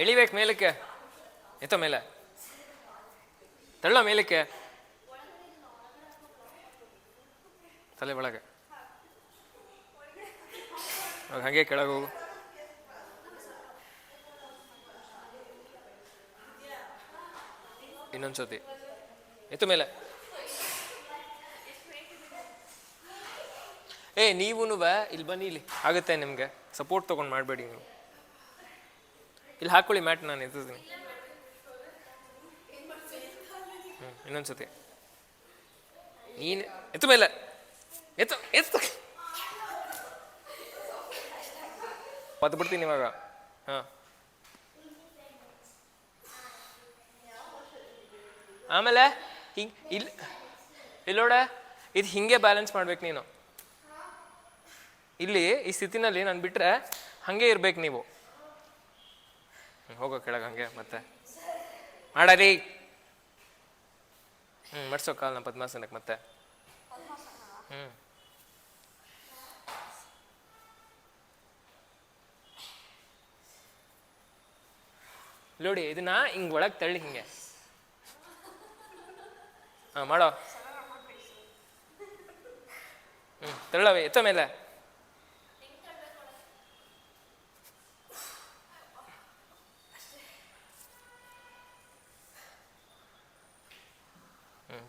ಎಳಿಬೇಕು ಮೇಲಕ್ಕೆ. ಎತ್ತ ಮೇಲೆ ತಳ್ಳ ಮೇಲಕ್ಕೆ, ತಲೆ ಒಳಗೆ. ಹಾಗೆ ಕೆಳಗೆ ಹೋಗು. ಇನ್ನೊಂದ್ಸತಿ ಎತ್ತು ಮೇಲೆ. ನೀವೂ ಇಲ್ಲಿ ಬನ್ನಿ, ಇಲ್ಲಿ ಆಗುತ್ತೆ ನಿಮಗೆ. ಸಪೋರ್ಟ್ ತೊಗೊಂಡು ಮಾಡಬೇಡಿ ನೀವು. ಇಲ್ಲಿ ಹಾಕ್ಕೊಳ್ಳಿ ಮ್ಯಾಟ್, ನಾನು ಎತ್ತಿದ್ದೀನಿ. ಇನ್ನೊಂದ್ಸತಿ ನೀನು ಎತ್ತು ಮೇಲೆ, ಎತ್ತು ಎತ್ತು ಪತ್ತು ಬಿಡ್ತೀನಿ ಇವಾಗ. ಹಾಂ, ಆಮೇಲೆ ಹಿಂಗೆ ಇಲ್ಲೋಡ, ಇದು ಹಿಂಗೆ ಬ್ಯಾಲೆನ್ಸ್ ಮಾಡ್ಬೇಕು ನೀನು. ಇಲ್ಲಿ ಈ ಸ್ಥಿತಿನಲ್ಲಿ ನಾನು ಬಿಟ್ಟರೆ ಹಾಗೆ ಇರ್ಬೇಕು ನೀವು. ಹೋಗೋ ಕೆಳಗೆ ಹಂಗೆ ಮತ್ತೆ ಮಾಡರಿ. ಮಡ್ಸೋ ಕಾಲನ್ನ ಪದ್ಮಾಸನಕ್ಕೆ ಮತ್ತೆ. ನೋಡಿ ಇದನ್ನ ಹಿಂಗೆ ಒಳಗೆ ತಳ್ಳಿ ಹಿಂಗೆ. ಮಾಡೋ. ತಳ್ಳವೆ, ಎತ್ತ ಮೇಲೆ.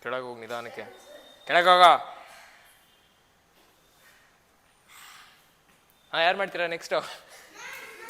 ಕೆಳಗೆ ಹೋಗಿ ನಿಧಾನಕ್ಕೆ, ಕೆಳಗೆ ಹೋಗ. ಯಾರು ಮಾಡ್ತೀರಾ ನೆಕ್ಸ್ಟು?